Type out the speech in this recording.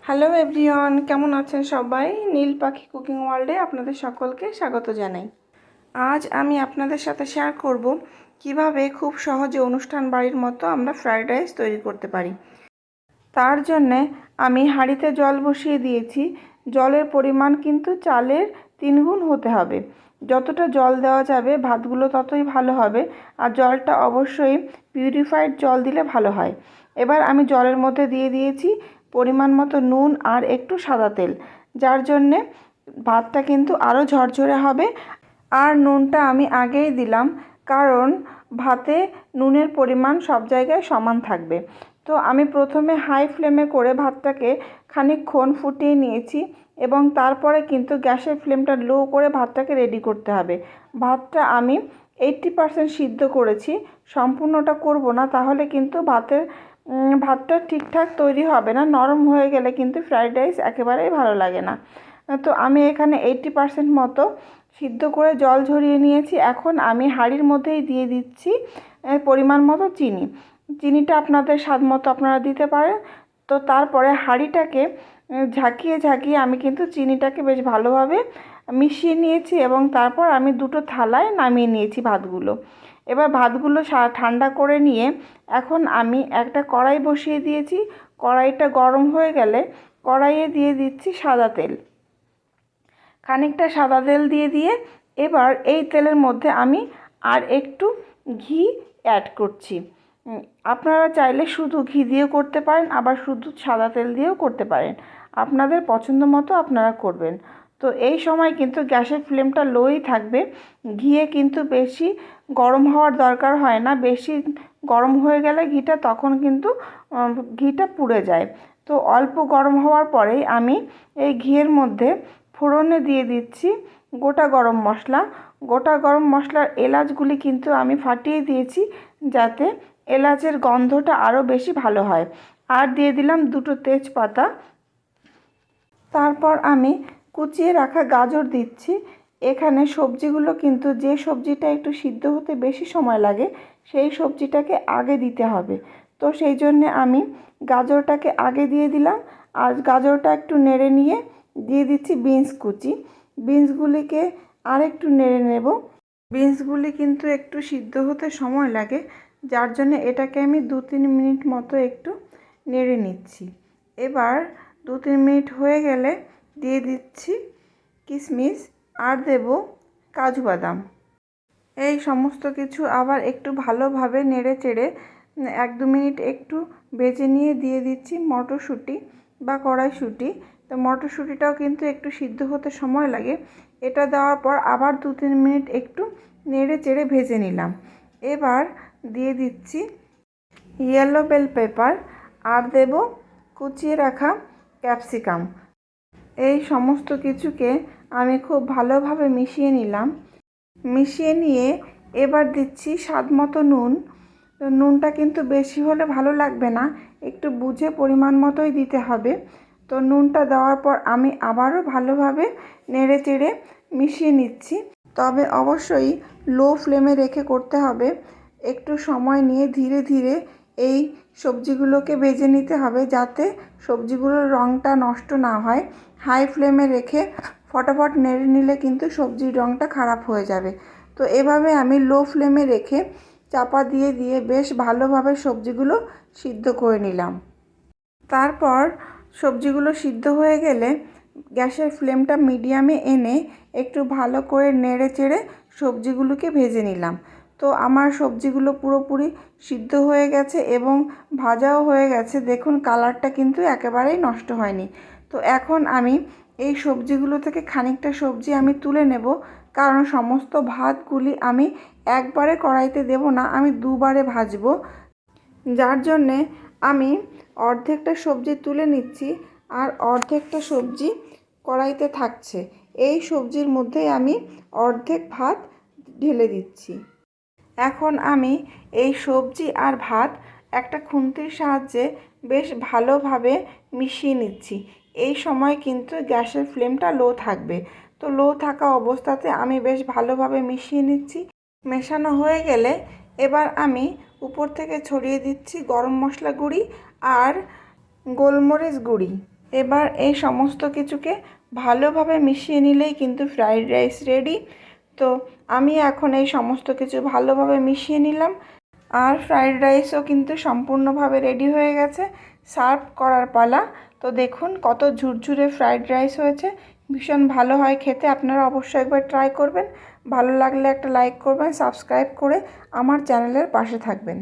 Hello everyone, কেমন আছেন সবাই? নীল পাখি কুকিং ওয়ার্ল্ডে আপনাদের সকলকে স্বাগত জানাই। আজ আমি আপনাদের সাথে শেয়ার করব কিভাবে খুব সহজে অনুষ্ঠান বাড়ির মতো আমরা ফ্রাইড রাইস তৈরি করতে পারি। তার জন্যে আমি হাঁড়িতে জল বসিয়ে দিয়েছি। জলের পরিমাণ কিন্তু চালের 3 গুণ হতে হবে। যতটা জল দেওয়া যাবে ভাতগুলো ততই ভালো হবে, আর জলটা অবশ্যই পিউরিফাইড জল দিলে ভালো হয়। এবার আমি জলের মধ্যে দিয়ে দিয়েছি পরিমাণ মতো নুন আর একটু সাদা তেল, যার জন্যে ভাতটা কিন্তু আরও ঝরঝরে হবে। আর নুনটা আমি আগেই দিলাম, কারণ ভাতে নুনের পরিমাণ সব জায়গায় সমান থাকবে। তো আমি প্রথমে হাই ফ্লেমে করে ভাতটাকে খানিকক্ষণ ফুটিয়ে নিয়েছি, এবং তারপরে কিন্তু গ্যাসের ফ্লেমটা লো করে ভাতটাকে রেডি করতে হবে। ভাতটা আমি 80% সিদ্ধ করেছি, সম্পূর্ণটা করব না, তাহলে কিন্তু ভাতটা ঠিকঠাক তৈরি হবে না। নরম হয়ে গেলে কিন্তু ফ্রাইড রাইস একেবারেই ভালো লাগে না। তো আমি এখানে 80% মতো সিদ্ধ করে জল ঝরিয়ে নিয়েছি। এখন আমি হাঁড়ির মধ্যেই দিয়ে দিচ্ছি পরিমাণ মতো চিনি। চিনিটা আপনাদের স্বাদ মতো আপনারা দিতে পারেন। তো তারপরে হাঁড়িটাকে ঝাঁকিয়ে ঝাঁকিয়ে আমি কিন্তু চিনিটাকে বেশ ভালোভাবে মিশিয়ে নিয়েছি, এবং তারপর আমি দুটো থালায় নামিয়ে নিয়েছি ভাতগুলো। এবার ভাতগুলো ঠান্ডা করে নিয়ে এখন আমি একটা কড়াই বসিয়ে দিয়েছি। কড়াইটা গরম হয়ে গেলে কড়াইয়ে দিয়ে দিচ্ছি সাদা তেল। খানিকটা সাদা তেল দিয়ে এবার এই তেলের মধ্যে আমি আর একটু ঘি অ্যাড করছি। আপনারা চাইলে শুধু ঘি দিয়েও করতে পারেন, আবার শুধু সাদা তেল দিয়েও করতে পারেন। আপনাদের পছন্দ মতো আপনারা করবেন। তো এই সময় কিন্তু গ্যাসের ফ্লেমটা লোই থাকবে। ঘিয়ে কিন্তু বেশি গরম হওয়ার দরকার হয় না। বেশি গরম হয়ে গেলে ঘিটা তখন কিন্তু ঘিটা পুড়ে যায়। তো অল্প গরম হওয়ার পরেই আমি এই ঘিয়ের মধ্যে ফোড়নে দিয়ে দিচ্ছি গোটা গরম মশলা। গোটা গরম মশলার এলাচগুলি কিন্তু আমি ফাটিয়ে দিয়েছি, যাতে এলাচের গন্ধটা আরও বেশি ভালো হয়। আর দিয়ে দিলাম দুটো তেজপাতা। তারপর আমি কুচিয়ে রাখা গাজর দিচ্ছি। এখানে সবজিগুলো কিন্তু যে সবজিটা একটু সিদ্ধ হতে বেশি সময় লাগে সেই সবজিটাকে আগে দিতে হবে। তো সেই জন্যে আমি গাজরটাকে আগে দিয়ে দিলাম। আর গাজরটা একটু নেড়ে নিয়ে দিয়ে দিচ্ছি বিনস কুচি। বিনসগুলিকে আর একটু নেড়ে নেব। বিনসগুলি কিন্তু একটু সিদ্ধ হতে সময় লাগে, যার জন্য এটাকে আমি 2-3 মিনিট মতো একটু নেড়ে নিচ্ছি। এবার 2-3 মিনিট হয়ে গেলে দিয়ে দিচ্ছি কিশমিশ আর দেব কাজু বাদাম। এই সমস্ত কিছু আবার একটু ভালোভাবে নেড়ে চেড়ে 1-2 মিনিট একটু ভেজে নিয়ে দিয়ে দিচ্ছি মটরশুঁটি বা কড়াইশুঁটি। তো মটরশুঁটিটাও কিন্তু একটু সিদ্ধ হতে সময় লাগে। এটা দেওয়ার পর আবার 2-3 মিনিট একটু নেড়ে চেড়ে ভেজে নিলাম। এবার দিয়ে দিচ্ছি ইয়েলো বেল পেপার আর দেব কুচিয়ে রাখা ক্যাপসিকাম। এই সমস্ত কিছুকে আমি খুব ভালোভাবে মিশিয়ে নিলাম। মিশিয়ে নিয়ে এবার দিচ্ছি স্বাদ মতো নুন। তো নুনটা কিন্তু বেশি হলে ভালো লাগবে না, একটু বুঝে পরিমাণ মতোই দিতে হবে। তো নুনটা দেওয়ার পর আমি আবারও ভালোভাবে নেড়ে চেড়ে মিশিয়ে নিচ্ছি। তবে অবশ্যই লো ফ্লেমে রেখে করতে হবে। একটু সময় নিয়ে ধীরে ধীরে এই সবজিগুলোকে ভেজে নিতে হবে, যাতে সবজিগুলোর রঙটা নষ্ট না হয়। হাই ফ্লেমে রেখে ফটাফট নেড়ে নিলে কিন্তু সবজির রঙটা খারাপ হয়ে যাবে। তো এভাবে আমি লো ফ্লেমে রেখে চাপা দিয়ে দিয়ে বেশ ভালোভাবে সবজিগুলো সিদ্ধ করে নিলাম। তারপর সবজিগুলো সিদ্ধ হয়ে গেলে গ্যাসের ফ্লেমটা মিডিয়ামে এনে একটু ভালো করে নেড়ে চেড়ে সবজিগুলোকে ভেজে নিলাম। তো আমার সবজিগুলো পুরোপুরি সিদ্ধ হয়ে গেছে এবং ভাজাও হয়ে গেছে। দেখুন কালারটা কিন্তু একেবারেই নষ্ট হয়নি। তো এখন আমি এই সবজিগুলো থেকে খানিকটা সবজি আমি তুলে নেব, কারণ সমস্ত ভাতগুলি আমি একবারে কড়াইতে দেব না, আমি দুবারে ভাজবো। যার জন্যে আমি অর্ধেকটা সবজি তুলে নিচ্ছি, আর অর্ধেকটা সবজি কড়াইতে থাকছে। এই সবজির মধ্যেই আমি অর্ধেক ভাত ঢেলে দিচ্ছি। এখন আমি এই সবজি আর ভাত একটা খুন্তির সাহায্যে বেশ ভালোভাবে মিশিয়ে নিচ্ছি। এই সময় কিন্তু গ্যাসের ফ্লেমটা লো থাকবে। তো লো থাকা অবস্থাতে আমি বেশ ভালোভাবে মিশিয়ে নিচ্ছি। মেশানো হয়ে গেলে এবার আমি উপর থেকে ছড়িয়ে দিচ্ছি গরম মশলা গুঁড়ি আর গোলমরিচ গুঁড়ি। এবার এই সমস্ত কিছুকে ভালোভাবে মিশিয়ে নিলেই কিন্তু ফ্রাইড রাইস রেডি। তো আমি এখন এই সমস্ত কিছু ভালোভাবে মিশিয়ে নিলাম, আর ফ্রাইড রাইসও কিন্তু সম্পূর্ণভাবে রেডি হয়ে গেছে। সার্ভ করার পালা। তো দেখুন কত ঝুরঝুরে ফ্রাইড রাইস হয়েছে, ভীষণ ভালো হয় খেতে। আপনারা অবশ্যই একবার ট্রাই করবেন। ভালো লাগলে একটা লাইক করবেন, সাবস্ক্রাইব করে আমার চ্যানেলের পাশে থাকবেন।